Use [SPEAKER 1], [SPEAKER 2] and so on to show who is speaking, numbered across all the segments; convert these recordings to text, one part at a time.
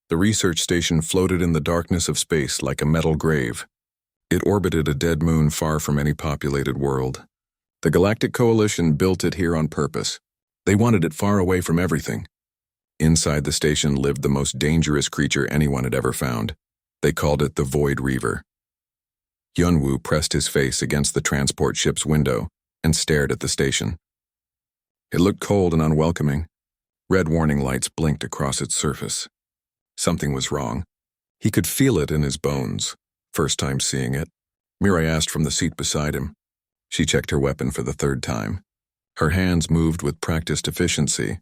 [SPEAKER 1] The research station floated in the darkness of space like a metal grave. It orbited a dead moon far from any populated world. The Galactic Coalition built it here on purpose. They wanted it far away from everything. Inside the station lived the most dangerous creature anyone had ever found. They called it the Void Reaver. Hyunwoo pressed his face against the transport ship's window and stared at the station. It looked cold and unwelcoming. Red warning lights blinked across its surface. Something was wrong. He could feel it in his bones. First time seeing it. Mirai asked from the seat beside him. She checked her weapon for the third time. Her hands moved with practiced efficiency.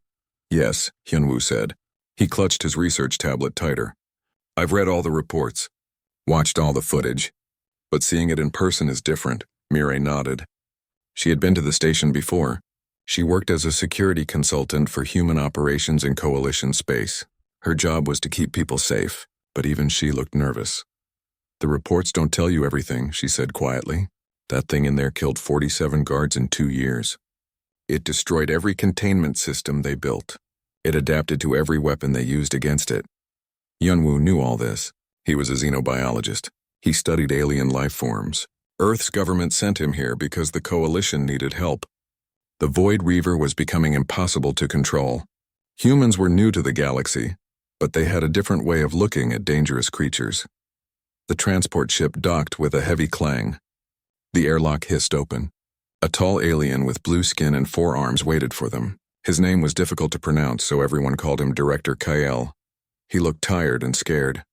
[SPEAKER 1] Yes, Hyunwoo said. He clutched his research tablet tighter. I've read all the reports, watched all the footage, but seeing it in person is different, Mirai nodded. She had been to the station before. She worked as a security consultant for human operations in Coalition space. Her job was to keep people safe, but even she looked nervous. The reports don't tell you everything, she said quietly. That thing in there killed 47 guards in 2 years. It destroyed every containment system they built. It adapted to every weapon they used against it. Hyunwoo knew all this. He was a xenobiologist. He studied alien life forms. Earth's government sent him here because the Coalition needed help. The Void Reaver was becoming impossible to control. Humans were new to the galaxy, but they had a different way of looking at dangerous creatures. The transport ship docked with a heavy clang. The airlock hissed open. A tall alien with blue skin and 4 arms waited for them. His name was difficult to pronounce, so everyone called him Director Kael. He looked tired and scared.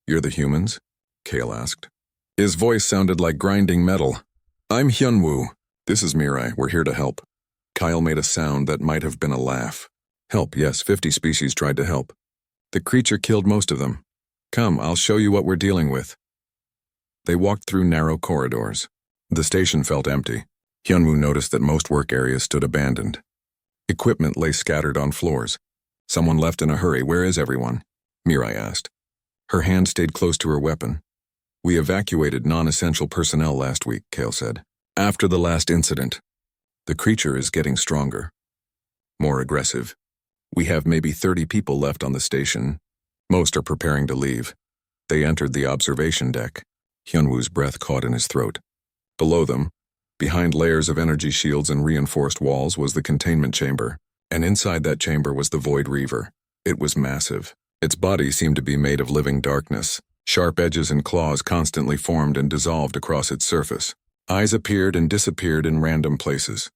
[SPEAKER 1] You're the humans? Kael asked. His voice sounded like grinding metal. I'm Hyunwoo. This is Mirai. We're here to help. Kael made a sound that might have been a laugh. Help, yes, 50 species tried to help. The creature killed most of them. Come, I'll show you what we're dealing with. They walked through narrow corridors. The station felt empty. Hyunwoo noticed that most work areas stood abandoned. Equipment lay scattered on floors. Someone left in a hurry. Where is everyone? Mirai asked. Her hand stayed close to her weapon. We evacuated non-essential personnel last week, Kael said. After the last incident. The creature is getting stronger. More aggressive. We have maybe 30 people left on the station. Most are preparing to leave. They entered the observation deck. Hyunwoo's breath caught in his throat. Below them, behind layers of energy shields and reinforced walls, was the containment chamber, and inside that chamber was the Void Reaver. It was massive. Its body seemed to be made of living darkness. Sharp edges and claws constantly formed and dissolved across its surface. Eyes appeared and disappeared in random places.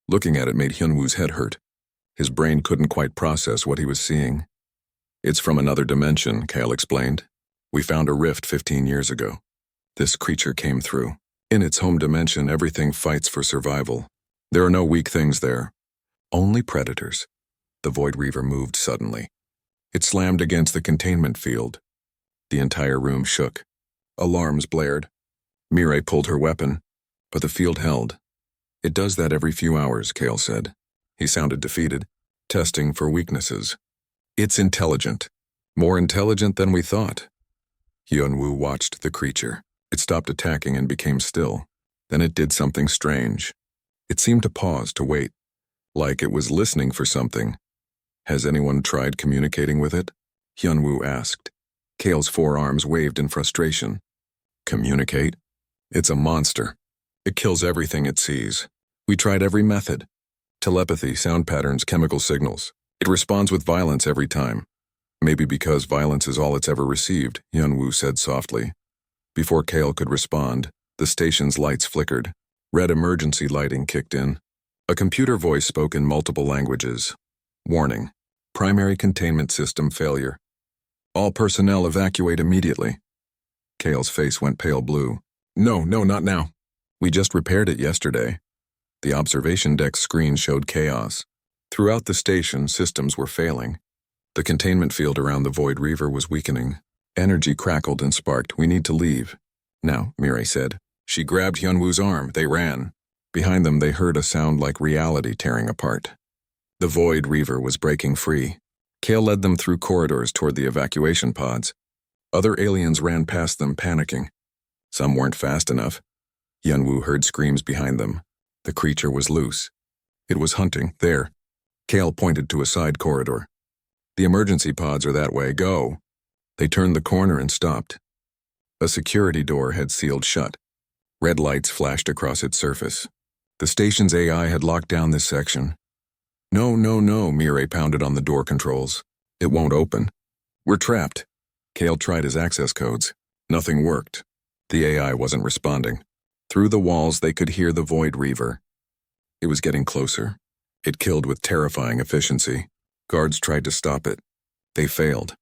[SPEAKER 1] Looking at it made Hyunwoo's head hurt. His brain couldn't quite process what he was seeing. It's from another dimension, Kael explained. We found a rift 15 years ago. This creature came through. In its home dimension, everything fights for survival. There are no weak things there. Only predators. The Void Reaver moved suddenly. It slammed against the containment field. The entire room shook. Alarms blared. Mirai pulled her weapon, but the field held. It does that every few hours, Kael said. He sounded defeated, testing for weaknesses. It's intelligent. More intelligent than we thought. Hyunwoo watched the creature. It stopped attacking and became still. Then it did something strange. It seemed to pause, to wait, like it was listening for something. Has anyone tried communicating with it? Hyunwoo asked. Kael's 4 arms waved in frustration. Communicate? It's a monster. It kills everything it sees. We tried every method. Telepathy, sound patterns, chemical signals. It responds with violence every time. Maybe because violence is all it's ever received, Hyunwoo said softly. Before Kael could respond, the station's lights flickered. Red emergency lighting kicked in. A computer voice spoke in multiple languages. Warning. Primary containment system failure. All personnel evacuate immediately. Kael's face went pale blue. No, not now. We just repaired it yesterday. The observation deck screen showed chaos. Throughout the station, systems were failing. The containment field around the Void Reaver was weakening. Energy crackled and sparked. We need to leave. Now, Mirai said. She grabbed Hyunwoo's arm. They ran. Behind them, they heard a sound like reality tearing apart. The Void Reaver was breaking free. Kael led them through corridors toward the evacuation pods. Other aliens ran past them, panicking. Some weren't fast enough. Hyunwoo heard screams behind them. The creature was loose. It was hunting. There. Kael pointed to a side corridor. The emergency pods are that way. Go. They turned the corner and stopped. A security door had sealed shut. Red lights flashed across its surface. The station's AI had locked down this section. No, no, no, Mireille pounded on the door controls. It won't open. We're trapped. Kale tried his access codes. Nothing worked. The AI wasn't responding. Through the walls, they could hear the Void Reaver. It was getting closer. It killed with terrifying efficiency. Guards tried to stop it. They failed.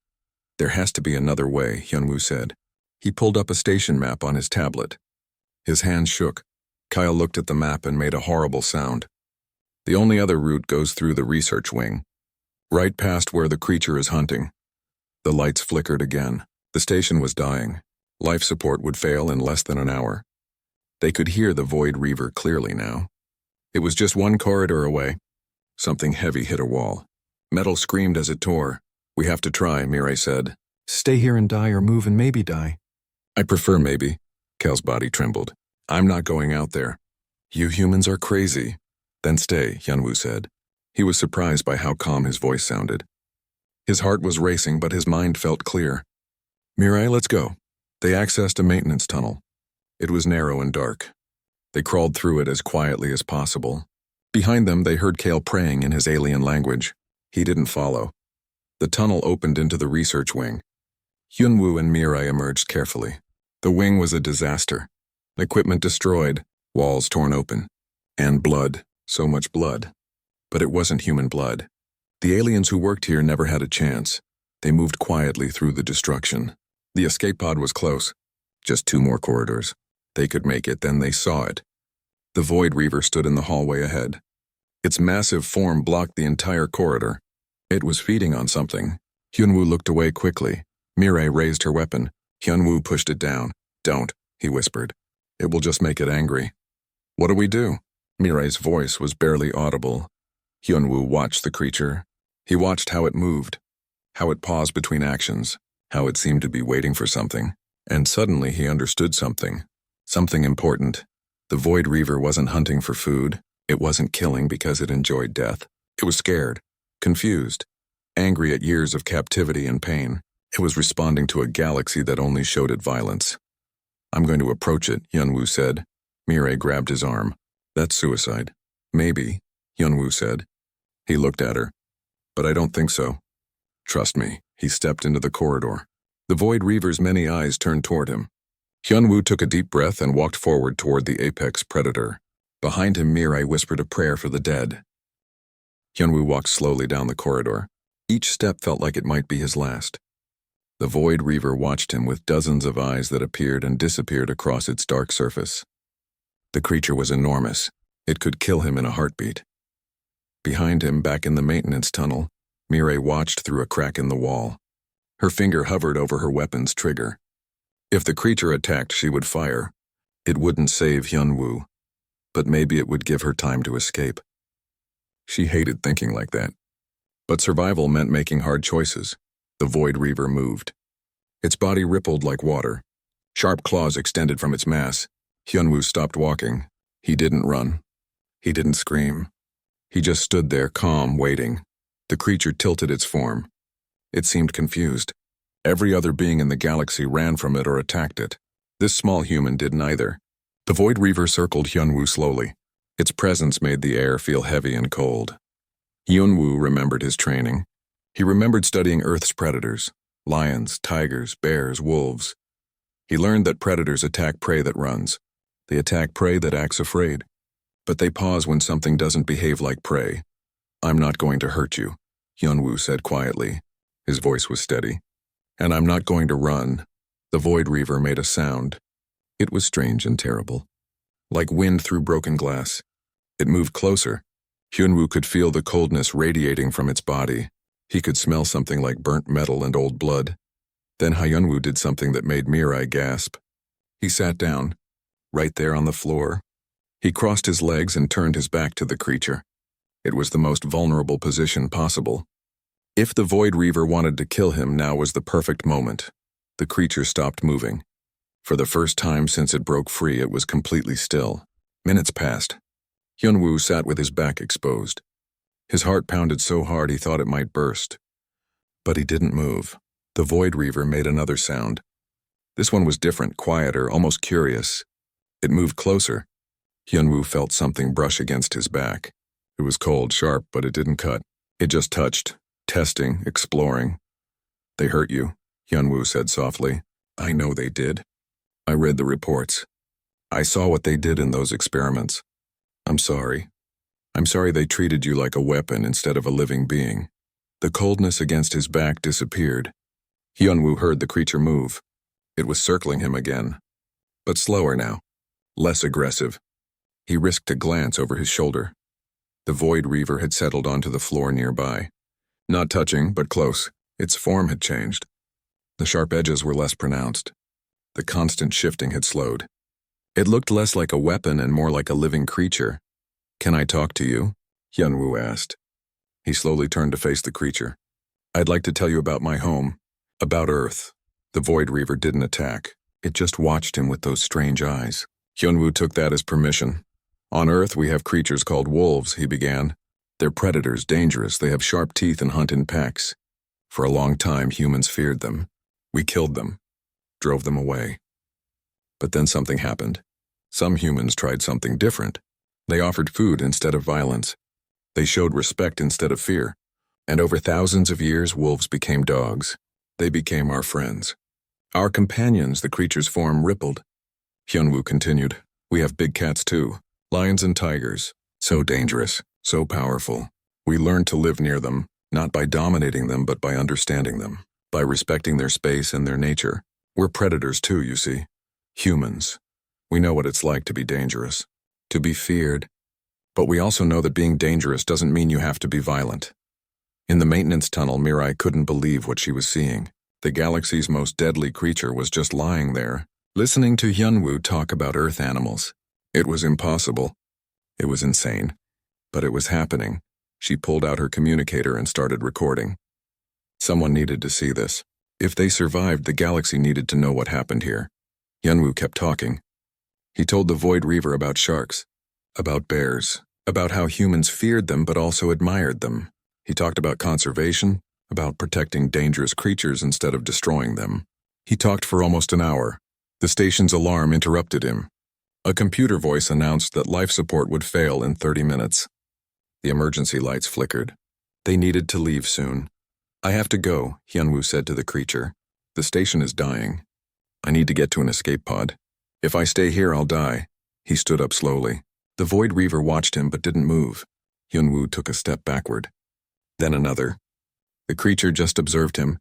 [SPEAKER 1] There has to be another way, Hyunwoo said. He pulled up a station map on his tablet. His hands shook. Kyle looked at the map and made a horrible sound. The only other route goes through the research wing, right past where the creature is hunting. The lights flickered again. The station was dying. Life support would fail in less than an hour. They could hear the Void Reaver clearly now. It was just one corridor away. Something heavy hit a wall. Metal screamed as it tore. We have to try, Mireille said. Stay here and die or move and maybe die. I prefer maybe. Cal's body trembled. I'm not going out there. You humans are crazy. Then stay, Hyunwoo said. He was surprised by how calm his voice sounded. His heart was racing, but his mind felt clear. Mireille, let's go. They accessed a maintenance tunnel. It was narrow and dark. They crawled through it as quietly as possible. Behind them, they heard Kale praying in his alien language. He didn't follow. The tunnel opened into the research wing. Hyunwoo and Mireille emerged carefully. The wing was a disaster. Equipment destroyed, walls torn open. And blood, so much blood. But it wasn't human blood. The aliens who worked here never had a chance. They moved quietly through the destruction. The escape pod was close. Just 2 more corridors. They could make it, then they saw it. The Void Reaver stood in the hallway ahead. Its massive form blocked the entire corridor. It was feeding on something. Hyunwoo looked away quickly. Mireille raised her weapon. Hyunwoo pushed it down. Don't, he whispered. It will just make it angry. What do we do? Mireille's voice was barely audible. Hyunwoo watched the creature. He watched how it moved, how it paused between actions, how it seemed to be waiting for something. And suddenly he understood something. Something important. The Void Reaver wasn't hunting for food. It wasn't killing because it enjoyed death. It was scared, confused, angry at years of captivity and pain. It was responding to a galaxy that only showed it violence. I'm going to approach it, Hyunwoo said. Mireille grabbed his arm. That's suicide. Maybe, Hyunwoo said. He looked at her. But I don't think so. Trust me. He stepped into the corridor. The Void Reaver's many eyes turned toward him. Hyunwoo took a deep breath and walked forward toward the apex predator. Behind him, Mireille whispered a prayer for the dead. Hyunwoo walked slowly down the corridor. Each step felt like it might be his last. The Void Reaver watched him with dozens of eyes that appeared and disappeared across its dark surface. The creature was enormous. It could kill him in a heartbeat. Behind him, back in the maintenance tunnel, Mireille watched through a crack in the wall. Her finger hovered over her weapon's trigger. If the creature attacked, she would fire. It wouldn't save Hyunwoo, but maybe it would give her time to escape. She hated thinking like that. But survival meant making hard choices. The Void Reaver moved. Its body rippled like water. Sharp claws extended from its mass. Hyunwoo stopped walking. He didn't run. He didn't scream. He just stood there, calm, waiting. The creature tilted its form. It seemed confused. Every other being in the galaxy ran from it or attacked it. This small human did neither. The Void Reaver circled Hyunwoo slowly. Its presence made the air feel heavy and cold. Hyunwoo remembered his training. He remembered studying Earth's predators: lions, tigers, bears, wolves. He learned that predators attack prey that runs. They attack prey that acts afraid. But they pause when something doesn't behave like prey. I'm not going to hurt you, Hyunwoo said quietly. His voice was steady. And I'm not going to run. The Void Reaver made a sound. It was strange and terrible. Like wind through broken glass. It moved closer. Hyunwoo could feel the coldness radiating from its body. He could smell something like burnt metal and old blood. Then Hyunwoo did something that made Mireille gasp. He sat down, right there on the floor. He crossed his legs and turned his back to the creature. It was the most vulnerable position possible. If the Void Reaver wanted to kill him, now was the perfect moment. The creature stopped moving. For the first time since it broke free, it was completely still. Minutes passed. Hyunwoo sat with his back exposed. His heart pounded so hard he thought it might burst. But he didn't move. The Void Reaver made another sound. This one was different, quieter, almost curious. It moved closer. Hyunwoo felt something brush against his back. It was cold, sharp, but it didn't cut. It just touched, testing, exploring. "They hurt you," Hyunwoo said softly. "I know they did. I read the reports. I saw what they did in those experiments. I'm sorry. I'm sorry they treated you like a weapon instead of a living being." The coldness against his back disappeared. Hyunwoo heard the creature move. It was circling him again, but slower now, less aggressive. He risked a glance over his shoulder. The Void Reaver had settled onto the floor nearby. Not touching, but close. Its form had changed. The sharp edges were less pronounced. The constant shifting had slowed. It looked less like a weapon and more like a living creature. "Can I talk to you?" Hyunwoo asked. He slowly turned to face the creature. "I'd like to tell you about my home, about Earth." The Void Reaver didn't attack. It just watched him with those strange eyes. Hyunwoo took that as permission. "On Earth, we have creatures called wolves," he began. "They're predators, dangerous. They have sharp teeth and hunt in packs. For a long time, humans feared them. We killed them, drove them away. But then something happened. Some humans tried something different. They offered food instead of violence. They showed respect instead of fear. And over thousands of years, wolves became dogs. They became our friends. Our companions." The creature's form rippled. Hyunwoo continued. "We have big cats too. Lions and tigers. So dangerous, so powerful. We learned to live near them, not by dominating them, but by understanding them, by respecting their space and their nature. We're predators too, you see. Humans. We know what it's like to be dangerous, to be feared. But we also know that being dangerous doesn't mean you have to be violent." In the maintenance tunnel, Mirai couldn't believe what she was seeing. The galaxy's most deadly creature was just lying there, listening to Hyunwoo talk about Earth animals. It was impossible. It was insane. But it was happening. She pulled out her communicator and started recording. Someone needed to see this. If they survived, the galaxy needed to know what happened here. Hyunwoo kept talking. He told the Void Reaver about sharks, about bears, about how humans feared them but also admired them. He talked about conservation, about protecting dangerous creatures instead of destroying them. He talked for almost an hour. The station's alarm interrupted him. A computer voice announced that life support would fail in 30 minutes. The emergency lights flickered. They needed to leave soon. "I have to go," Hyunwoo said to the creature. "The station is dying. I need to get to an escape pod. If I stay here, I'll die." He stood up slowly. The Void Reaver watched him but didn't move. Hyunwoo took a step backward. Then another. The creature just observed him.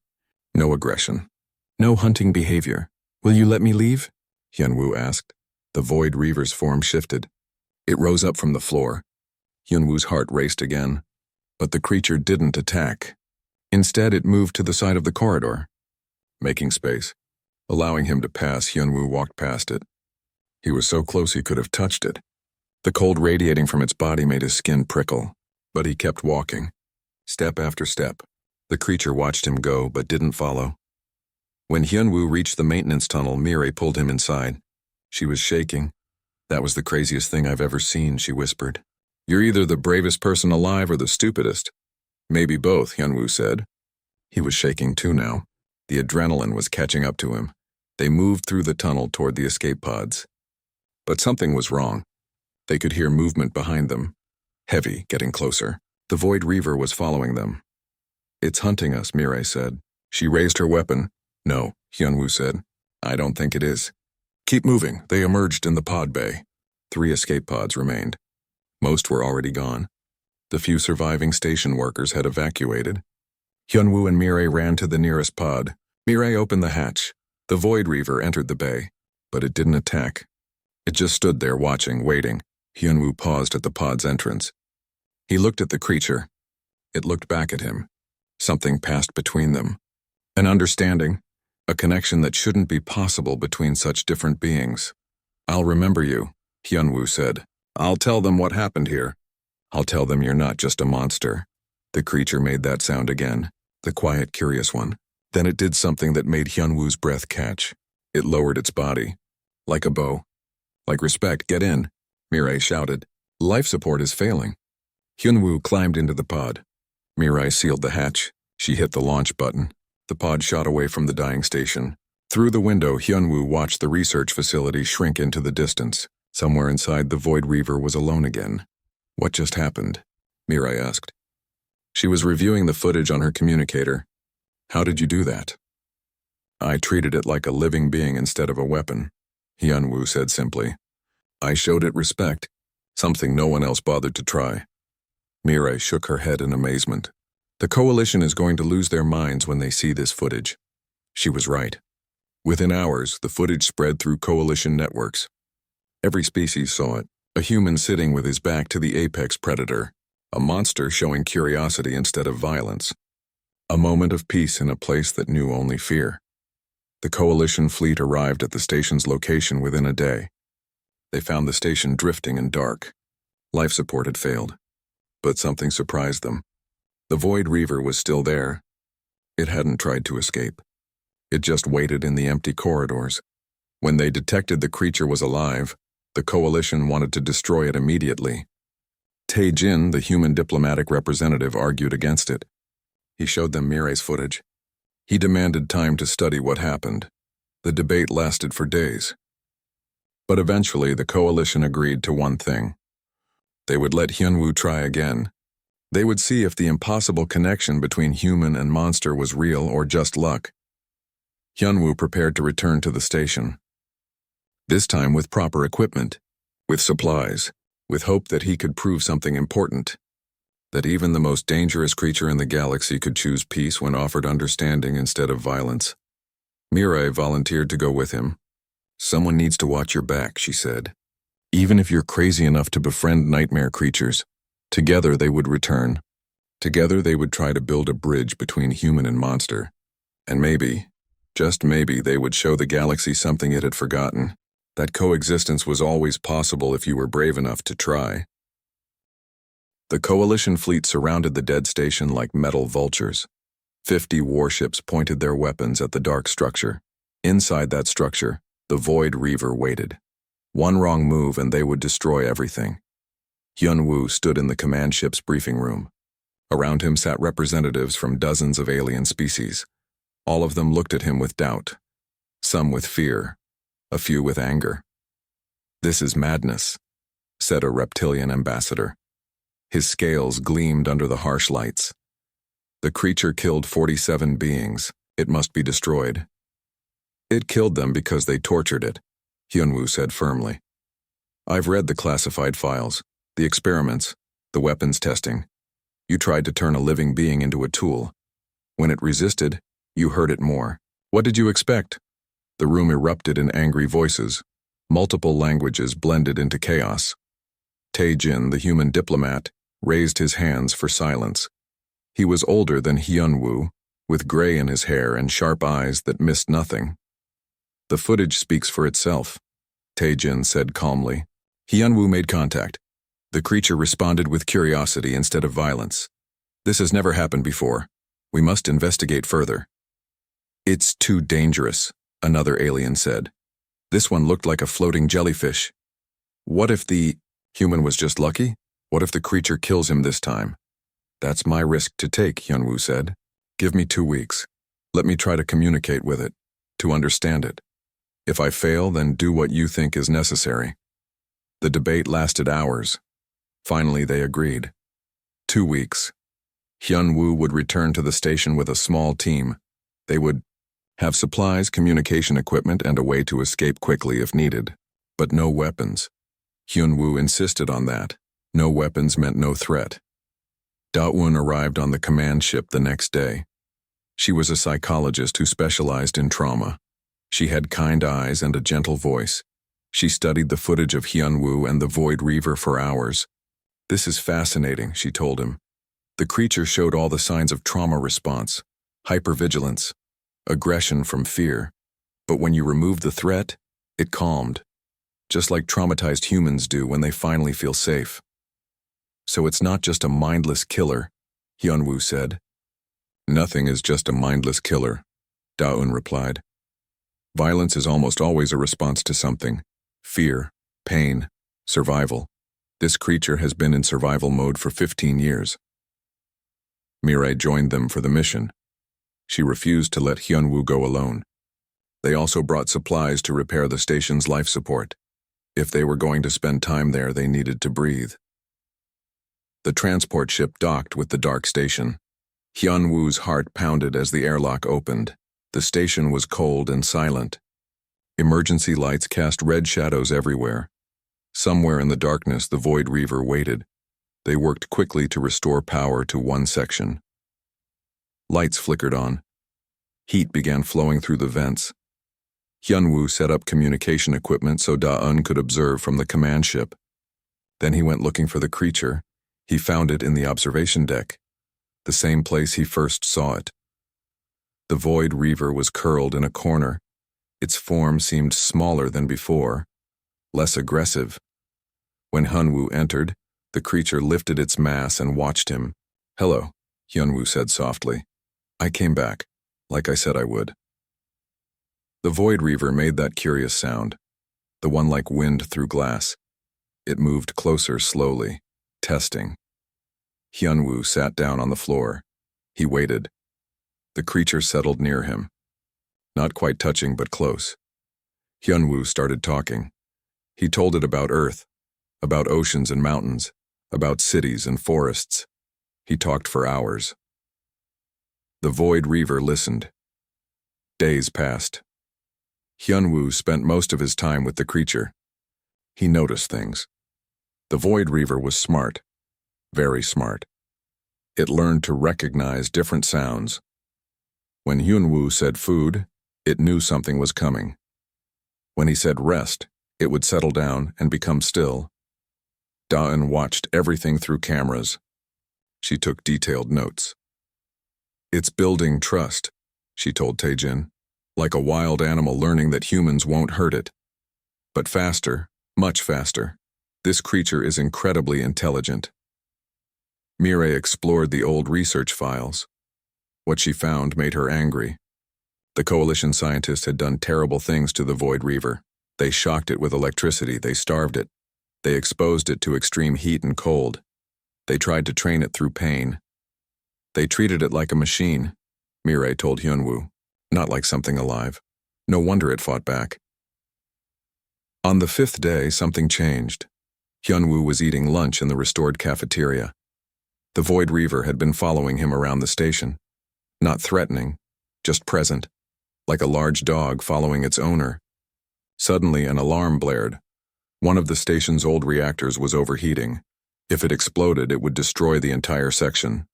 [SPEAKER 1] No aggression. No hunting behavior. "Will you let me leave?" Hyunwoo asked. The Void Reaver's form shifted. It rose up from the floor. Hyunwoo's heart raced again. But the creature didn't attack. Instead, it moved to the side of the corridor, making space. Allowing him to pass, Hyunwoo walked past it. He was so close he could have touched it. The cold radiating from its body made his skin prickle, but he kept walking, step after step. The creature watched him go, but didn't follow. When Hyunwoo reached the maintenance tunnel, Mirai pulled him inside. She was shaking. "That was the craziest thing I've ever seen," she whispered. "You're either the bravest person alive or the stupidest." "Maybe both," Hyunwoo said. He was shaking too now. The adrenaline was catching up to him. They moved through the tunnel toward the escape pods. But something was wrong. They could hear movement behind them. Heavy, getting closer. The Void Reaver was following them. "It's hunting us," Mirai said. She raised her weapon. "No," Hyunwoo said. "I don't think it is." "Keep moving." They emerged in the pod bay. 3 escape pods remained. Most were already gone. The few surviving station workers had evacuated. Hyunwoo and Mirai ran to the nearest pod. Mirai opened the hatch. The Void Reaver entered the bay, but it didn't attack. It just stood there watching, waiting. Hyunwoo paused at the pod's entrance. He looked at the creature. It looked back at him. Something passed between them. An understanding, a connection that shouldn't be possible between such different beings. "I'll remember you," Hyunwoo said. "I'll tell them what happened here. I'll tell them you're not just a monster." The creature made that sound again, the quiet, curious one. Then it did something that made Hyunwoo's breath catch. It lowered its body, like a bow. "Like respect, get in," Mirai shouted. "Life support is failing." Hyunwoo climbed into the pod. Mirai sealed the hatch. She hit the launch button. The pod shot away from the dying station. Through the window, Hyunwoo watched the research facility shrink into the distance. Somewhere inside, the Void Reaver was alone again. What just happened? Mirai asked. She was reviewing the footage on her communicator. How did you do that? I treated it like a living being instead of a weapon, Hyunwoo said simply. I showed it respect, something no one else bothered to try. Mirai shook her head in amazement. The Coalition is going to lose their minds when they see this footage. She was right. Within hours, the footage spread through Coalition networks. Every species saw it. A human sitting with his back to the apex predator. A monster showing curiosity instead of violence. A moment of peace in a place that knew only fear. The Coalition fleet arrived at the station's location within a day. They found the station drifting and dark. Life support had failed. But something surprised them. The Void Reaver was still there. It hadn't tried to escape. It just waited in the empty corridors. When they detected the creature was alive, the Coalition wanted to destroy it immediately. Tae-jin, the human diplomatic representative, argued against it. He showed them Mirai's footage. He demanded time to study what happened. The debate lasted for days. But eventually, the Coalition agreed to one thing. They would let Hyunwoo try again. They would see if the impossible connection between human and monster was real or just luck. Hyunwoo prepared to return to the station. This time with proper equipment, with supplies, with hope that he could prove something important. That even the most dangerous creature in the galaxy could choose peace when offered understanding instead of violence. Mirai volunteered to go with him. Someone needs to watch your back, she said. Even if you're crazy enough to befriend nightmare creatures, together they would return. Together they would try to build a bridge between human and monster. And maybe, just maybe, they would show the galaxy something it had forgotten. That coexistence was always possible if you were brave enough to try. The Coalition fleet surrounded the dead station like metal vultures. 50 warships pointed their weapons at the dark structure. Inside that structure, the Void Reaver waited. One wrong move and they would destroy everything. Hyunwoo stood in the command ship's briefing room. Around him sat representatives from dozens of alien species. All of them looked at him with doubt. Some with fear. A few with anger. This is madness, said a reptilian ambassador. His scales gleamed under the harsh lights. The creature killed 47 beings. It must be destroyed. It killed them because they tortured it, Hyunwoo said firmly. I've read the classified files, the experiments, the weapons testing. You tried to turn a living being into a tool. When it resisted, you hurt it more. What did you expect? The room erupted in angry voices. Multiple languages blended into chaos. Tae-jin, the human diplomat, raised his hands for silence. He was older than Hyunwoo, with gray in his hair and sharp eyes that missed nothing. The footage speaks for itself, Tae-jin said calmly. Hyunwoo made contact. The creature responded with curiosity instead of violence. This has never happened before. We must investigate further. It's too dangerous, another alien said. This one looked like a floating jellyfish. What if the human was just lucky? What if the creature kills him this time? That's my risk to take, Hyunwoo said. Give me 2 weeks. Let me try to communicate with it, to understand it. If I fail, then do what you think is necessary. The debate lasted hours. Finally, they agreed. 2 weeks. Hyunwoo would return to the station with a small team. They would have supplies, communication equipment, and a way to escape quickly if needed. But no weapons. Hyunwoo insisted on that. No weapons meant no threat. Da-eun arrived on the command ship the next day. She was a psychologist who specialized in trauma. She had kind eyes and a gentle voice. She studied the footage of Hyunwoo and the Void Reaver for hours. This is fascinating, she told him. The creature showed all the signs of trauma response, hypervigilance, aggression from fear. But when you removed the threat, it calmed, just like traumatized humans do when they finally feel safe. So it's not just a mindless killer, Hyunwoo said. Nothing is just a mindless killer, Da-eun replied. Violence is almost always a response to something. Fear, pain, survival. This creature has been in survival mode for 15 years. Mirai joined them for the mission. She refused to let Hyunwoo go alone. They also brought supplies to repair the station's life support. If they were going to spend time there, they needed to breathe. The transport ship docked with the dark station. Hyunwoo's heart pounded as the airlock opened. The station was cold and silent. Emergency lights cast red shadows everywhere. Somewhere in the darkness, the Void Reaver waited. They worked quickly to restore power to one section. Lights flickered on. Heat began flowing through the vents. Hyunwoo set up communication equipment so Da-eun could observe from the command ship. Then he went looking for the creature. He found it in the observation deck, the same place he first saw it. The Void Reaver was curled in a corner. Its form seemed smaller than before, less aggressive. When Hyunwoo entered, the creature lifted its mass and watched him. "Hello," Hyunwoo said softly. "I came back, like I said I would." The Void Reaver made that curious sound, the one like wind through glass. It moved closer slowly, testing. Hyunwoo sat down on the floor. He waited. The creature settled near him. Not quite touching, but close. Hyunwoo started talking. He told it about Earth, about oceans and mountains, about cities and forests. He talked for hours. The Void Reaver listened. Days passed. Hyunwoo spent most of his time with the creature. He noticed things. The Void Reaver was smart, very smart. It learned to recognize different sounds. When Hyunwoo said food, it knew something was coming. When he said rest, it would settle down and become still. Da-eun watched everything through cameras. She took detailed notes. "It's building trust," she told Taejin, "like a wild animal learning that humans won't hurt it. But faster, much faster. This creature is incredibly intelligent." Mireille explored the old research files. What she found made her angry. The Coalition scientists had done terrible things to the Void Reaver. They shocked it with electricity, they starved it. They exposed it to extreme heat and cold. They tried to train it through pain. They treated it like a machine, Mireille told Hyunwoo, not like something alive. No wonder it fought back. On the 5th day, something changed. Hyunwoo was eating lunch in the restored cafeteria. The Void Reaver had been following him around the station. Not threatening, just present, like a large dog following its owner. Suddenly, an alarm blared. One of the station's old reactors was overheating. If it exploded, it would destroy the entire section.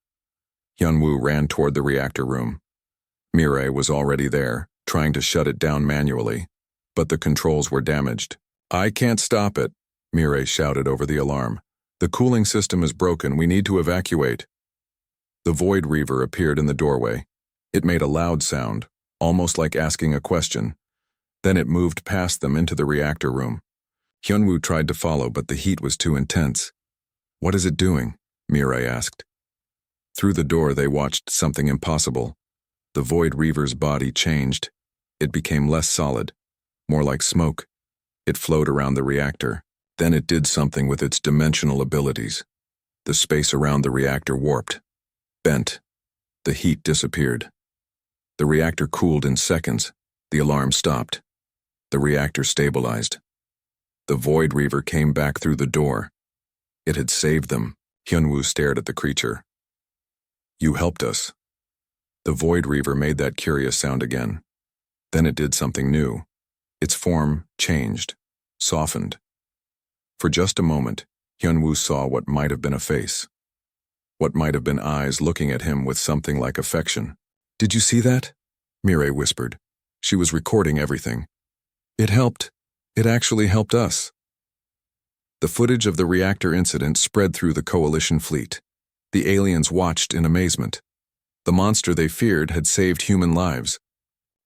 [SPEAKER 1] Hyunwoo ran toward the reactor room. Mireille was already there, trying to shut it down manually, but the controls were damaged. "I can't stop it," Mireille shouted over the alarm. "The cooling system is broken. We need to evacuate." The Void Reaver appeared in the doorway. It made a loud sound, almost like asking a question. Then it moved past them into the reactor room. Hyunwoo tried to follow, but the heat was too intense. "What is it doing?" Mireille asked. Through the door, they watched something impossible. The Void Reaver's body changed. It became less solid, more like smoke. It flowed around the reactor. Then it did something with its dimensional abilities. The space around the reactor warped, bent. The heat disappeared. The reactor cooled in seconds. The alarm stopped. The reactor stabilized. The Void Reaver came back through the door. It had saved them. Hyunwoo stared at the creature. "You helped us." The Void Reaver made that curious sound again. Then it did something new. Its form changed, softened. For just a moment, Hyunwoo saw what might have been a face. What might have been eyes looking at him with something like affection. "Did you see that?" Mireille whispered. She was recording everything. "It helped. It actually helped us." The footage of the reactor incident spread through the Coalition fleet. The aliens watched in amazement. The monster they feared had saved human lives.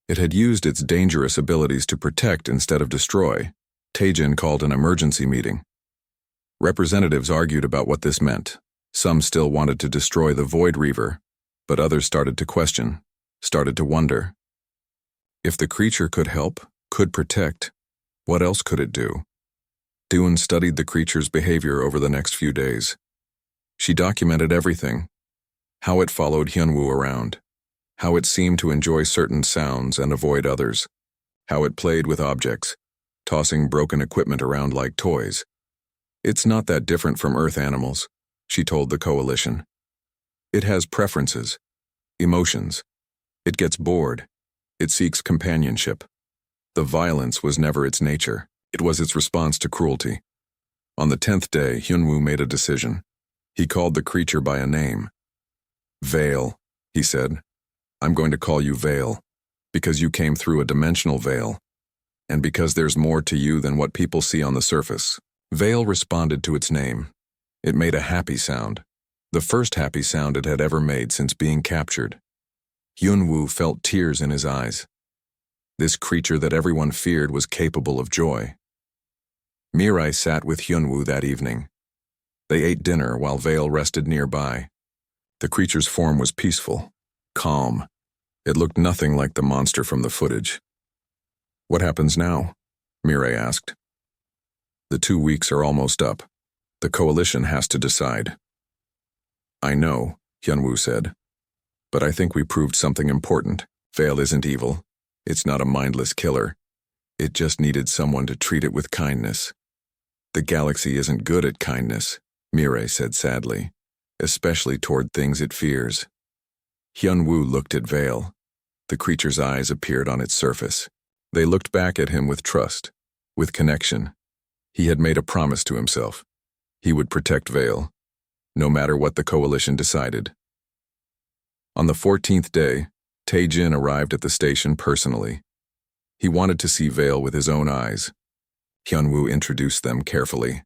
[SPEAKER 1] It had used its dangerous abilities to protect instead of destroy. Taejin called an emergency meeting. Representatives argued about what this meant. Some still wanted to destroy the Void Reaver, but others started to question, started to wonder. If the creature could help, could protect, what else could it do? Doon studied the creature's behavior over the next few days. She documented everything. How it followed Hyunwoo around. how it seemed to enjoy certain sounds and avoid others, how it played with objects, tossing broken equipment around like toys. It's not that different from Earth animals, she told the coalition. It has preferences, emotions. It gets bored. It seeks companionship. The violence was never its nature. It was its response to cruelty. On the 10th day, Hyunwoo made a decision. He called the creature by a name. Veil, he said. I'm going to call you Veil, because you came through a dimensional veil, and because there's more to you than what people see on the surface. Veil responded to its name. It made a happy sound, the first happy sound it had ever made since being captured. Hyunwoo felt tears in his eyes. This creature that everyone feared was capable of joy. Mirai sat with Hyunwoo that evening. They ate dinner while Veil rested nearby. The creature's form was peaceful, calm. It looked nothing like the monster from the footage. What happens now? Mirai asked. The 2 weeks are almost up. The coalition has to decide. I know, Hyunwoo said. But I think we proved something important. Veil isn't evil. It's not a mindless killer. It just needed someone to treat it with kindness. The galaxy isn't good at kindness, Mirai said sadly, especially toward things it fears. Hyunwoo looked at Veil. The creature's eyes appeared on its surface. They looked back at him with trust, with connection. He had made a promise to himself. He would protect Veil, no matter what the coalition decided. On the 14th day, Tae-jin arrived at the station personally. He wanted to see Veil with his own eyes. Hyunwoo introduced them carefully.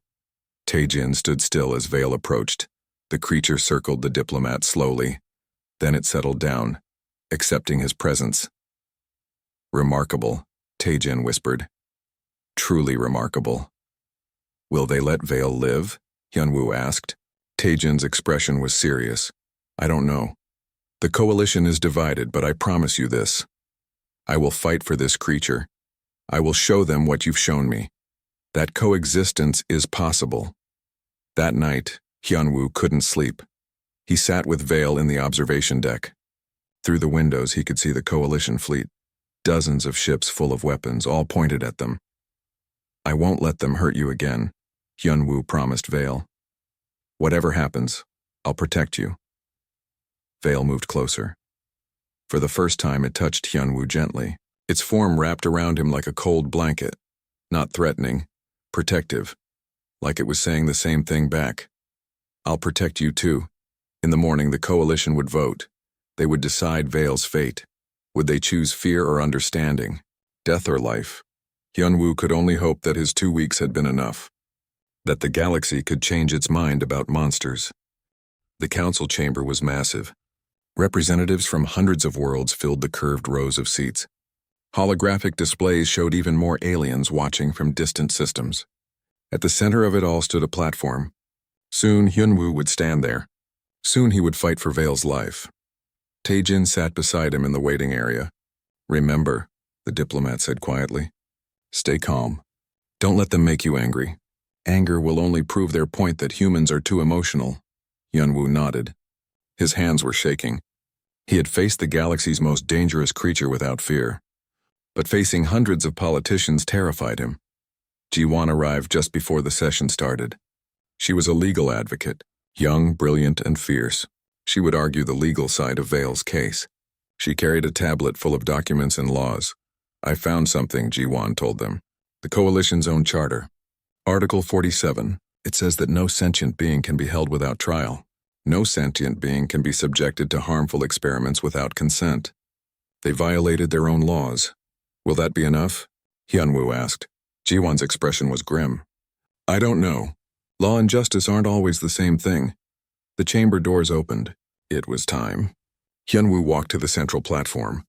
[SPEAKER 1] Tae-jin stood still as Veil approached. The creature circled the diplomat slowly. Then it settled down, accepting his presence. Remarkable, Tae-jin whispered. Truly remarkable. Will they let Veil live? Hyunwoo asked. Tae-jin's expression was serious. I don't know. The coalition is divided, but I promise you this. I will fight for this creature. I will show them what you've shown me. That coexistence is possible. That night, Hyunwoo couldn't sleep. He sat with Veil in the observation deck. Through the windows he could see the coalition fleet. Dozens of ships full of weapons, all pointed at them. I won't let them hurt you again, Hyunwoo promised Veil. Whatever happens, I'll protect you. Veil moved closer. For the first time it touched Hyunwoo gently. Its form wrapped around him like a cold blanket, not threatening, protective, like it was saying the same thing back. I'll protect you too. In the morning the coalition would vote. They would decide Veil's fate. Would they choose fear or understanding, death or life? Hyunwoo could only hope that his 2 weeks had been enough, that the galaxy could change its mind about monsters. The council chamber was massive. Representatives from hundreds of worlds filled the curved rows of seats. Holographic displays showed even more aliens watching from distant systems. At the center of it all stood a platform. Soon Hyunwoo would stand there. Soon he would fight for Veil's life. Tae-jin sat beside him in the waiting area. Remember, the diplomat said quietly. Stay calm. Don't let them make you angry. Anger will only prove their point that humans are too emotional. Hyunwoo nodded. His hands were shaking. He had faced the galaxy's most dangerous creature without fear. But facing hundreds of politicians terrified him. Ji-won arrived just before the session started. She was a legal advocate, young, brilliant, and fierce. She would argue the legal side of Veil's case. She carried a tablet full of documents and laws. I found something, Ji-won told them. The coalition's own charter. Article 47. It says that no sentient being can be held without trial. No sentient being can be subjected to harmful experiments without consent. They violated their own laws. Will that be enough? Hyunwoo asked. Ji-won's expression was grim. I don't know. Law and justice aren't always the same thing. The chamber doors opened. It was time. Hyunwoo walked to the central platform.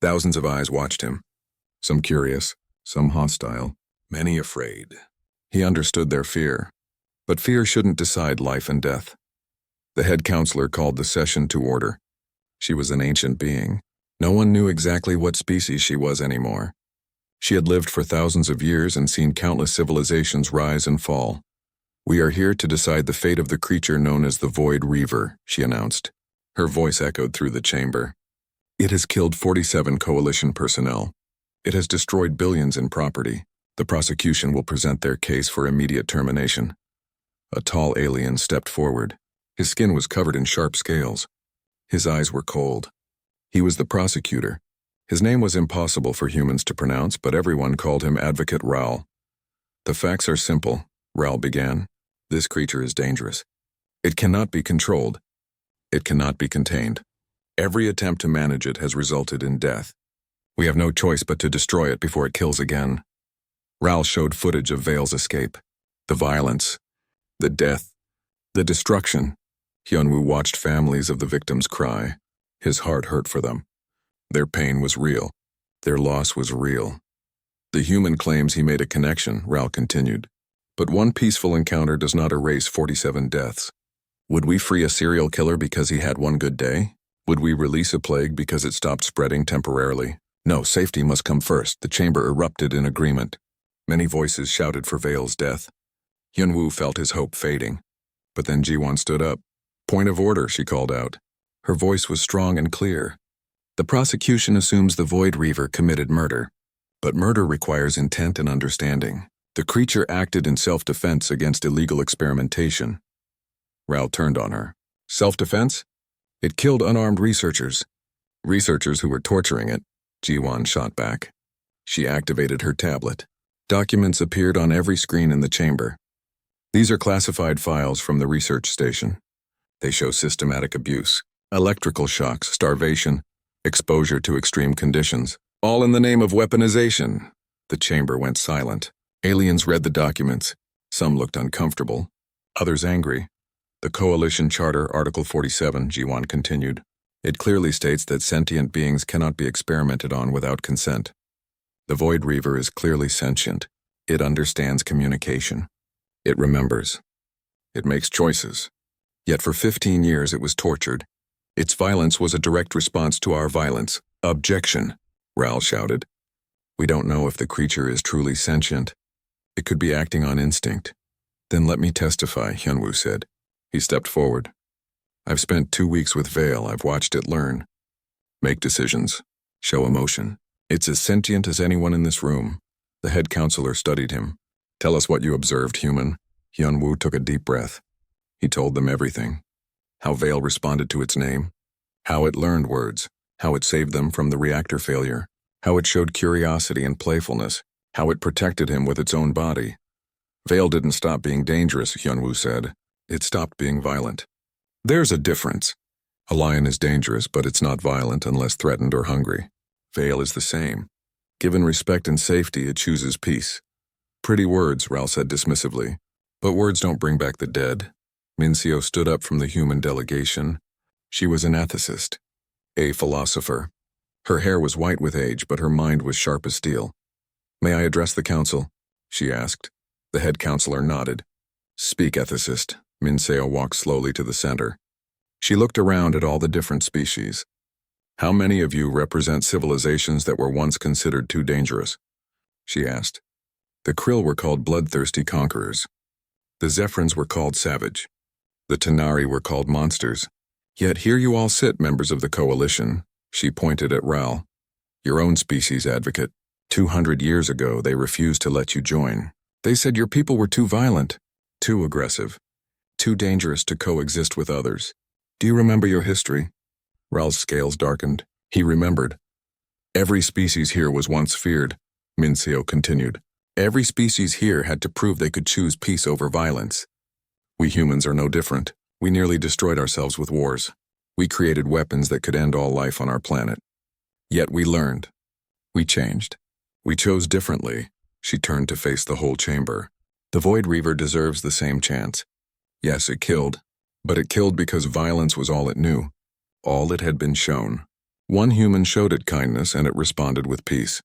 [SPEAKER 1] Thousands of eyes watched him. Some curious, some hostile, many afraid. He understood their fear. But fear shouldn't decide life and death. The head counselor called the session to order. She was an ancient being. No one knew exactly what species she was anymore. She had lived for thousands of years and seen countless civilizations rise and fall. We are here to decide the fate of the creature known as the Void Reaver, she announced. Her voice echoed through the chamber. It has killed 47 coalition personnel. It has destroyed billions in property. The prosecution will present their case for immediate termination. A tall alien stepped forward. His skin was covered in sharp scales. His eyes were cold. He was the prosecutor. His name was impossible for humans to pronounce, but everyone called him Advocate Raoul. The facts are simple, Raoul began. This creature is dangerous. It cannot be controlled. It cannot be contained. Every attempt to manage it has resulted in death. We have no choice but to destroy it before it kills again. Raoul showed footage of Vale's escape. The violence, the death, the destruction. Hyunwoo watched families of the victims cry. His heart hurt for them. Their pain was real. Their loss was real. The human claims he made a connection, Raoul continued. But one peaceful encounter does not erase 47 deaths. Would we free a serial killer because he had one good day? Would we release a plague because it stopped spreading temporarily? No, safety must come first. The chamber erupted in agreement. Many voices shouted for Vale's death. Hyunwoo felt his hope fading. But then Ji-won stood up. Point of order, she called out. Her voice was strong and clear. The prosecution assumes the Void Reaver committed murder. But murder requires intent and understanding. The creature acted in self-defense against illegal experimentation. Raoul turned on her. Self-defense? It killed unarmed researchers. Researchers who were torturing it, Ji-won shot back. She activated her tablet. Documents appeared on every screen in the chamber. These are classified files from the research station. They show systematic abuse, electrical shocks, starvation, exposure to extreme conditions, all in the name of weaponization. The chamber went silent. Aliens read the documents. Some looked uncomfortable, others angry. The Coalition Charter, Article 47, Ji-won continued. It clearly states that sentient beings cannot be experimented on without consent. The Void Reaver is clearly sentient. It understands communication. It remembers. It makes choices. Yet for 15 years it was tortured. Its violence was a direct response to our violence. Objection, Raoul shouted. We don't know if the creature is truly sentient. It could be acting on instinct. Then let me testify, Hyunwoo said. He stepped forward. I've spent 2 weeks with Vale. I've watched it learn. Make decisions. Show emotion. It's as sentient as anyone in this room. The head counselor studied him. Tell us what you observed, human. Hyunwoo took a deep breath. He told them everything. How Vale responded to its name. How it learned words. How it saved them from the reactor failure. How it showed curiosity and playfulness. How it protected him with its own body. Vale didn't stop being dangerous, Hyunwoo said. It stopped being violent. There's a difference. A lion is dangerous, but it's not violent unless threatened or hungry. Vale is the same. Given respect and safety, it chooses peace. Pretty words, Raoul said dismissively. But words don't bring back the dead. Minseo stood up from the human delegation. She was an ethicist, a philosopher. Her hair was white with age, but her mind was sharp as steel. May I address the council? She asked. The head counselor nodded. Speak, ethicist. Minseo walked slowly to the center. She looked around at all the different species. How many of you represent civilizations that were once considered too dangerous? She asked. The Krill were called bloodthirsty conquerors. The Zephrins were called savage. The Tanari were called monsters. Yet here you all sit, members of the coalition. She pointed at Raoul. Your own species advocate. 200 years ago, they refused to let you join. They said your people were too violent, too aggressive, too dangerous to coexist with others. Do you remember your history? Raoul's scales darkened. He remembered. Every species here was once feared, Minseo continued. Every species here had to prove they could choose peace over violence. We humans are no different. We nearly destroyed ourselves with wars. We created weapons that could end all life on our planet. Yet we learned. We changed. We chose differently. She turned to face the whole chamber. The Void Reaver deserves the same chance. Yes, it killed. But it killed because violence was all it knew. All it had been shown. One human showed it kindness and it responded with peace.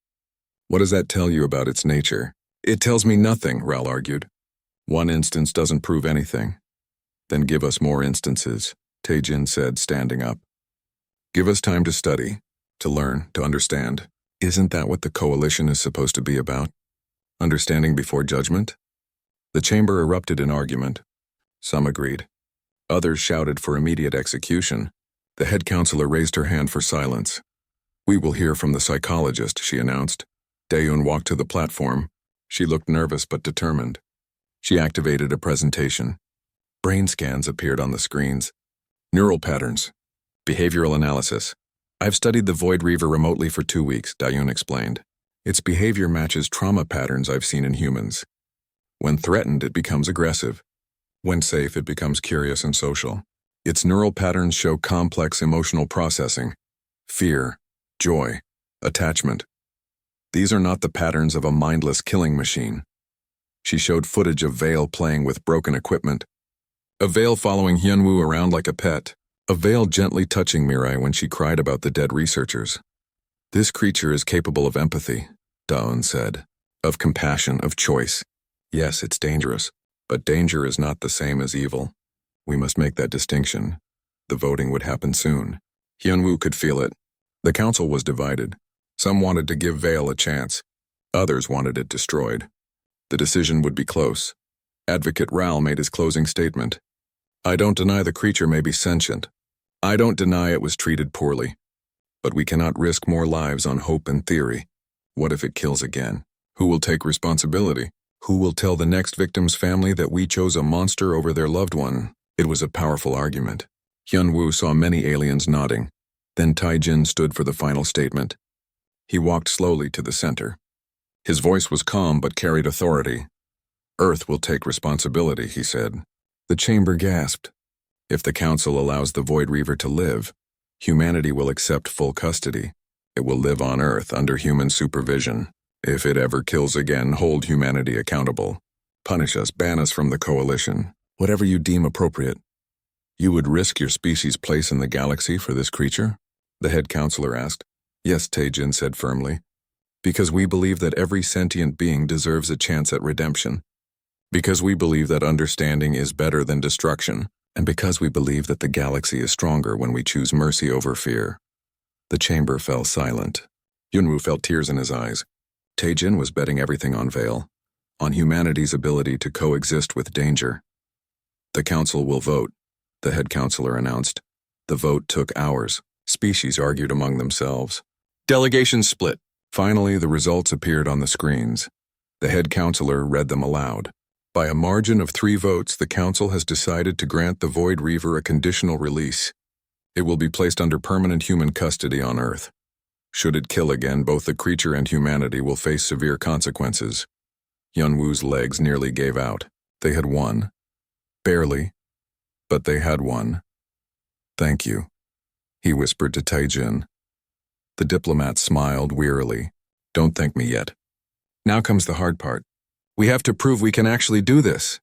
[SPEAKER 1] What does that tell you about its nature? It tells me nothing, Raoul argued. One instance doesn't prove anything. Then give us more instances, Taejin said, standing up. Give us time to study, to learn, to understand. Isn't that what the coalition is supposed to be about? Understanding before judgment? The chamber erupted in argument. Some agreed. Others shouted for immediate execution. The head counselor raised her hand for silence. "We will hear from the psychologist," she announced. Daeun walked to the platform. She looked nervous but determined. She activated a presentation. Brain scans appeared on the screens. Neural patterns. Behavioral analysis. "I've studied the Void Reaver remotely for 2 weeks," Daeun explained. "Its behavior matches trauma patterns I've seen in humans. When threatened, it becomes aggressive. When safe, it becomes curious and social. Its neural patterns show complex emotional processing. Fear, joy, attachment. These are not the patterns of a mindless killing machine." She showed footage of Vale playing with broken equipment. Of Vale following Hyunwoo around like a pet. Of Vale gently touching Mirai when she cried about the dead researchers. "This creature is capable of empathy," Daeun said. "Of compassion, of choice. Yes, it's dangerous, but danger is not the same as evil. We must make that distinction. The voting would happen soon." Hyunwoo could feel it. The council was divided. Some wanted to give Vale a chance. Others wanted it destroyed. The decision would be close. Advocate Ral made his closing statement. "I don't deny the creature may be sentient. I don't deny it was treated poorly. But we cannot risk more lives on hope and theory. What if it kills again? Who will take responsibility? Who will tell the next victim's family that we chose a monster over their loved one?" It was a powerful argument. Hyunwoo saw many aliens nodding. Then Taijin stood for the final statement. He walked slowly to the center. His voice was calm but carried authority. "Earth will take responsibility," he said. The chamber gasped. "If the Council allows the Void Reaver to live, humanity will accept full custody. It will live on Earth under human supervision. If it ever kills again, hold humanity accountable. Punish us, ban us from the Coalition. Whatever you deem appropriate." "You would risk your species' place in the galaxy for this creature?" the head counselor asked. "Yes," Taejin said firmly. "Because we believe that every sentient being deserves a chance at redemption. Because we believe that understanding is better than destruction. And because we believe that the galaxy is stronger when we choose mercy over fear." The chamber fell silent. Yunwoo felt tears in his eyes. Taejin was betting everything on Vale, on humanity's ability to coexist with danger. "The council will vote," the head counselor announced. The vote took hours. Species argued among themselves. Delegations split. Finally, the results appeared on the screens. The head counselor read them aloud. "By a margin of 3 votes, the council has decided to grant the Void Reaver a conditional release. It will be placed under permanent human custody on Earth. Should it kill again, both the creature and humanity will face severe consequences." Hyunwoo's legs nearly gave out. They had won. Barely, but they had won. "Thank you," he whispered to Taejin. The diplomat smiled wearily. "Don't thank me yet. Now comes the hard part. We have to prove we can actually do this."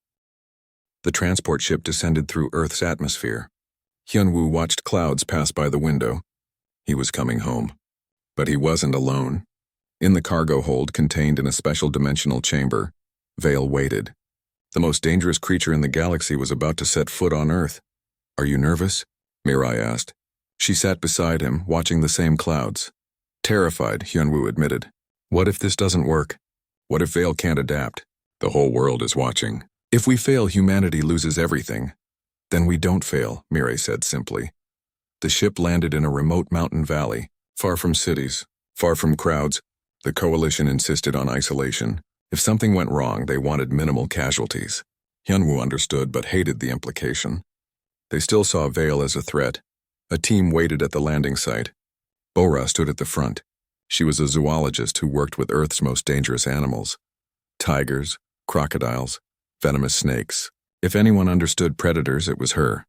[SPEAKER 1] The transport ship descended through Earth's atmosphere. Hyunwoo watched clouds pass by the window. He was coming home. But he wasn't alone. In the cargo hold contained in a special dimensional chamber, Vale waited. The most dangerous creature in the galaxy was about to set foot on Earth. "Are you nervous?" Mirai asked. She sat beside him, watching the same clouds. "Terrified," Hyunwoo admitted. "What if this doesn't work? What if Vale can't adapt? The whole world is watching. If we fail, humanity loses everything." "Then we don't fail," Mirai said simply. The ship landed in a remote mountain valley, far from cities, far from crowds. The Coalition insisted on isolation. If something went wrong, they wanted minimal casualties. Hyunwoo understood but hated the implication. They still saw Vale as a threat. A team waited at the landing site. Bora stood at the front. She was a zoologist who worked with Earth's most dangerous animals. Tigers, crocodiles, venomous snakes. If anyone understood predators, it was her.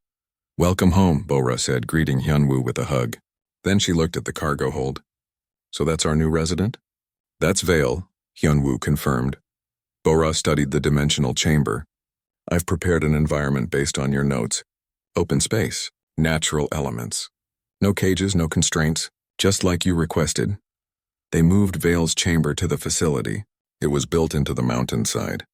[SPEAKER 1] "Welcome home," Bora said, greeting Hyunwoo with a hug. Then she looked at the cargo hold. "So that's our new resident?" "That's Vale," Hyunwoo confirmed. Bora studied the dimensional chamber. "I've prepared an environment based on your notes. Open space, natural elements. No cages, no constraints, just like you requested." They moved Vale's chamber to the facility. It was built into the mountainside.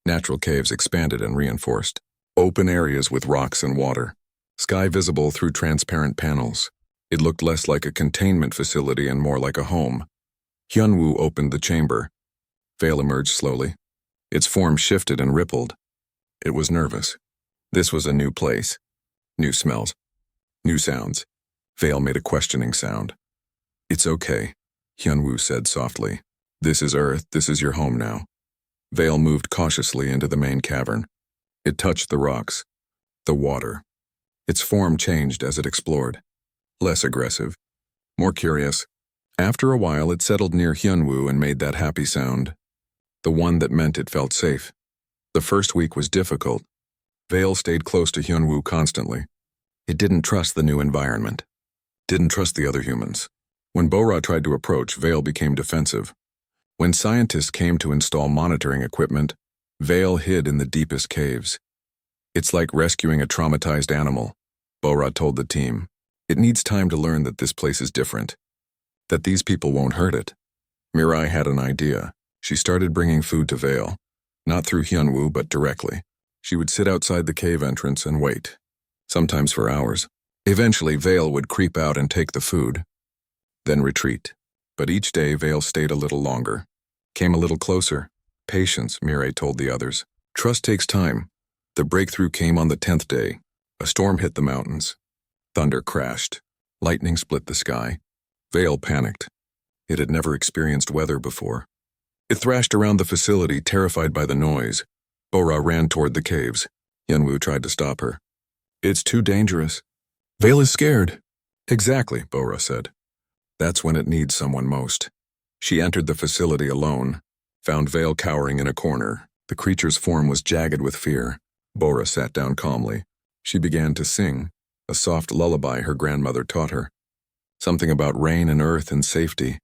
[SPEAKER 1] Natural caves expanded and reinforced. Open areas with rocks and water. Sky visible through transparent panels. It looked less like a containment facility and more like a home. Hyunwoo opened the chamber. Vale emerged slowly. Its form shifted and rippled. It was nervous. This was a new place. New smells. New sounds. Vale made a questioning sound. It's okay, Hyunwoo said softly. This is Earth, this is your home now. Vale moved cautiously into the main cavern. It touched the rocks, the water. Its form changed as it explored. Less aggressive, more curious. After a while, it settled near Hyunwoo and made that happy sound. The one that meant it felt safe. The first week was difficult. Vale stayed close to Hyunwoo constantly. It didn't trust the new environment. Didn't trust the other humans. When Bora tried to approach, Vale became defensive. When scientists came to install monitoring equipment, Vale hid in the deepest caves. It's like rescuing a traumatized animal, Bora told the team. It needs time to learn that this place is different, that these people won't hurt it. Mirai had an idea. She started bringing food to Vale, not through Hyunwoo but directly. She would sit outside the cave entrance and wait, sometimes for hours. Eventually, Vale would creep out and take the food, then retreat. But each day, Vale stayed a little longer, came a little closer. Patience, Mirai told the others. Trust takes time. The breakthrough came on the 10th day. A storm hit the mountains. Thunder crashed. Lightning split the sky. Vale panicked. It had never experienced weather before. It thrashed around the facility, terrified by the noise. Bora ran toward the caves. Hyunwoo tried to stop her. It's too dangerous. Vale is scared. Exactly, Bora said. That's when it needs someone most. She entered the facility alone, found Vale cowering in a corner. The creature's form was jagged with fear. Bora sat down calmly. She began to sing, a soft lullaby her grandmother taught her. Something about rain and earth and safety.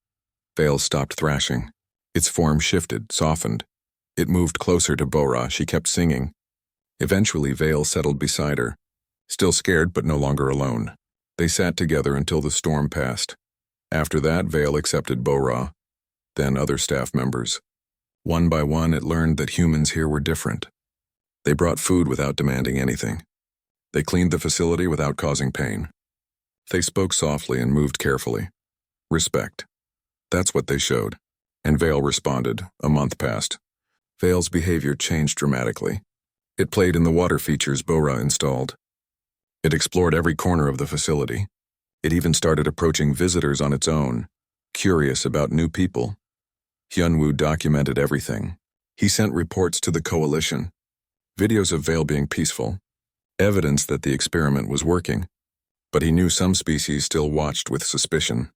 [SPEAKER 1] Vale stopped thrashing. Its form shifted, softened. It moved closer to Bora. She kept singing. Eventually, Vale settled beside her, still scared but no longer alone. They sat together until the storm passed. After that, Vale accepted Bora, then other staff members. One by one, it learned that humans here were different. They brought food without demanding anything. They cleaned the facility without causing pain. They spoke softly and moved carefully. Respect. That's what they showed. And Vale responded. A month passed. Vale's behavior changed dramatically. It played in the water features Bora installed. It explored every corner of the facility. It even started approaching visitors on its own, curious about new people. Hyunwoo documented everything. He sent reports to the coalition, videos of Vale being peaceful, evidence that the experiment was working. But he knew some species still watched with suspicion,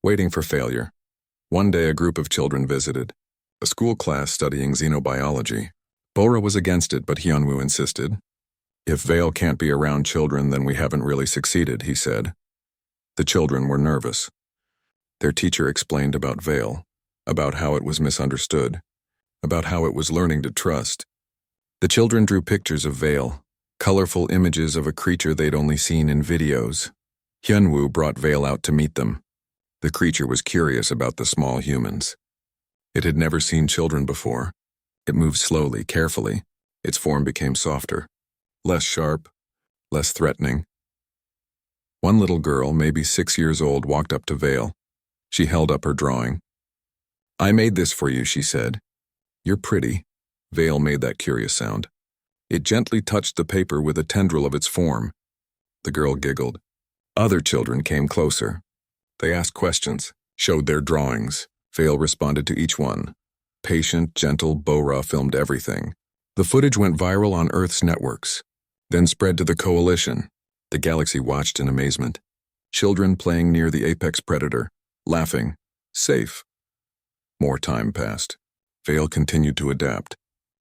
[SPEAKER 1] waiting for failure. One day a group of children visited, a school class studying xenobiology. Bora was against it, but Hyunwoo insisted. If Vale can't be around children, then we haven't really succeeded, he said. The children were nervous. Their teacher explained about Vale, about how it was misunderstood, about how it was learning to trust. The children drew pictures of Vale, colorful images of a creature they'd only seen in videos. Hyunwoo brought Vale out to meet them. The creature was curious about the small humans. It had never seen children before. It moved slowly, carefully. Its form became softer, less sharp, less threatening. One little girl, maybe 6 years old, walked up to Vale. She held up her drawing. I made this for you, she said. You're pretty. Vale made that curious sound. It gently touched the paper with a tendril of its form. The girl giggled. Other children came closer. They asked questions, showed their drawings. Vale responded to each one. Patient, gentle, Bora filmed everything. The footage went viral on Earth's networks, then spread to the coalition. The galaxy watched in amazement. Children playing near the apex predator, laughing, safe. More time passed. Vale continued to adapt.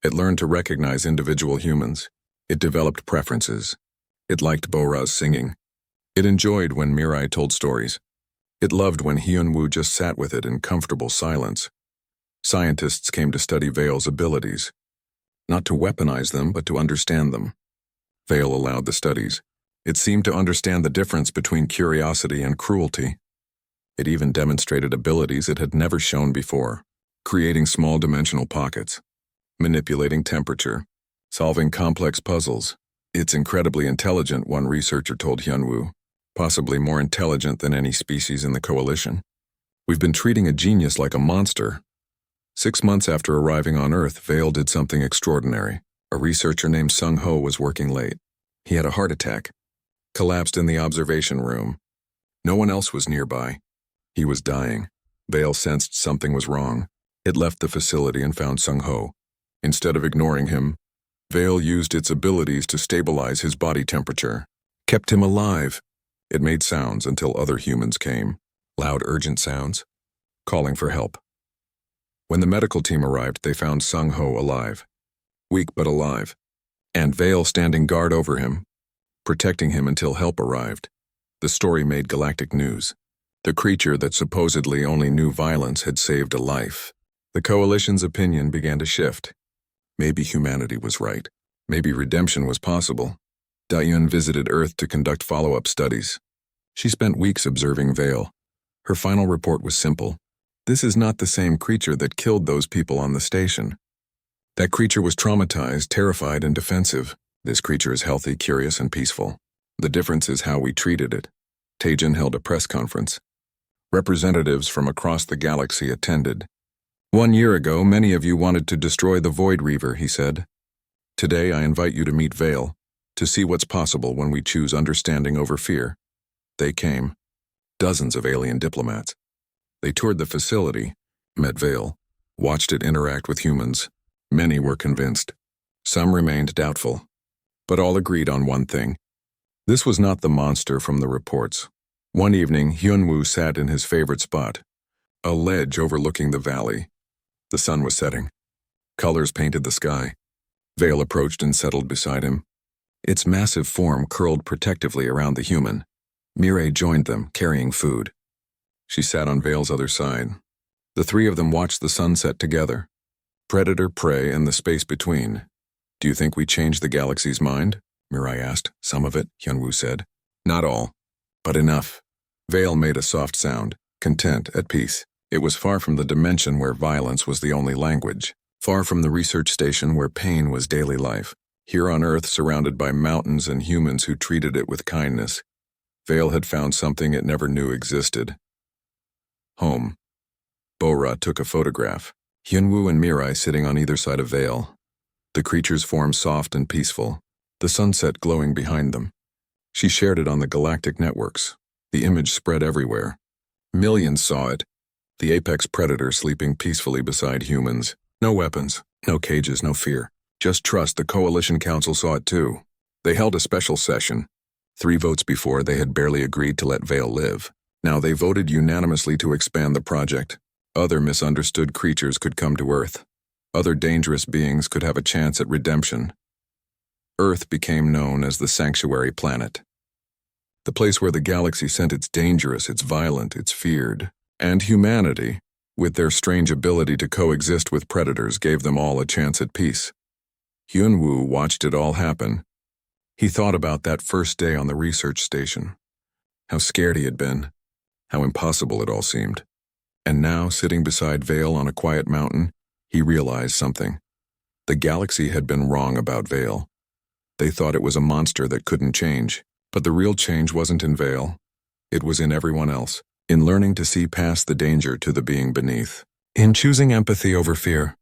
[SPEAKER 1] It learned to recognize individual humans. It developed preferences. It liked Bora's singing. It enjoyed when Mirai told stories. It loved when Hyunwoo just sat with it in comfortable silence. Scientists came to study Vale's abilities, not to weaponize them, but to understand them. Vale allowed the studies. It seemed to understand the difference between curiosity and cruelty. It even demonstrated abilities it had never shown before, creating small dimensional pockets, manipulating temperature, solving complex puzzles. It's incredibly intelligent, one researcher told Hyunwoo, possibly more intelligent than any species in the coalition. We've been treating a genius like a monster. 6 months after arriving on Earth, Vale did something extraordinary. A researcher named Sung Ho was working late. He had a heart attack, collapsed in the observation room. No one else was nearby. He was dying. Vale sensed something was wrong. It left the facility and found Sung-Ho. Instead of ignoring him, Vale used its abilities to stabilize his body temperature. Kept him alive. It made sounds until other humans came. Loud, urgent sounds, calling for help. When the medical team arrived, they found Sung-Ho alive. Weak but alive. And Vale standing guard over him, protecting him until help arrived. The story made galactic news. The creature that supposedly only knew violence had saved a life. The Coalition's opinion began to shift. Maybe humanity was right. Maybe redemption was possible. Dayun visited Earth to conduct follow-up studies. She spent weeks observing Vale. Her final report was simple. This is not the same creature that killed those people on the station. That creature was traumatized, terrified, and defensive. This creature is healthy, curious, and peaceful. The difference is how we treated it. Taejin held a press conference. Representatives from across the galaxy attended. 1 year ago, many of you wanted to destroy the Void Reaver, he said. Today, I invite you to meet Vale, to see what's possible when we choose understanding over fear. They came. Dozens of alien diplomats. They toured the facility, met Vale, watched it interact with humans. Many were convinced. Some remained doubtful. But all agreed on one thing. This was not the monster from the reports. One evening, Hyunwoo sat in his favorite spot, a ledge overlooking the valley. The sun was setting. Colors painted the sky. Vale approached and settled beside him. Its massive form curled protectively around the human. Mireille joined them, carrying food. She sat on Vale's other side. The three of them watched the sunset together. Predator, prey, and the space between. Do you think we changed the galaxy's mind? Mireille asked. Some of it, Hyunwoo said. Not all, but enough. Vale made a soft sound, content, at peace. It was far from the dimension where violence was the only language, far from the research station where pain was daily life. Here on Earth, surrounded by mountains and humans who treated it with kindness, Vale had found something it never knew existed. Home. Bora took a photograph. Hyunwoo and Mireille sitting on either side of Vale. The creature's form soft and peaceful, the sunset glowing behind them. She shared it on the galactic networks. The image spread everywhere. Millions saw it. The apex predator sleeping peacefully beside humans. No weapons, no cages, no fear. Just trust. The Coalition Council saw it too. They held a special session. 3 votes before, they had barely agreed to let Vale live. Now they voted unanimously to expand the project. Other misunderstood creatures could come to Earth. Other dangerous beings could have a chance at redemption. Earth became known as the Sanctuary Planet. The place where the galaxy sent its dangerous, its violent, its feared. And humanity, with their strange ability to coexist with predators, gave them all a chance at peace. Hyunwoo watched it all happen. He thought about that first day on the research station. How scared he had been. How impossible it all seemed. And now, sitting beside Vale on a quiet mountain, he realized something. The galaxy had been wrong about Vale. They thought it was a monster that couldn't change. But the real change wasn't in Vale. It was in everyone else, in learning to see past the danger to the being beneath, in choosing empathy over fear.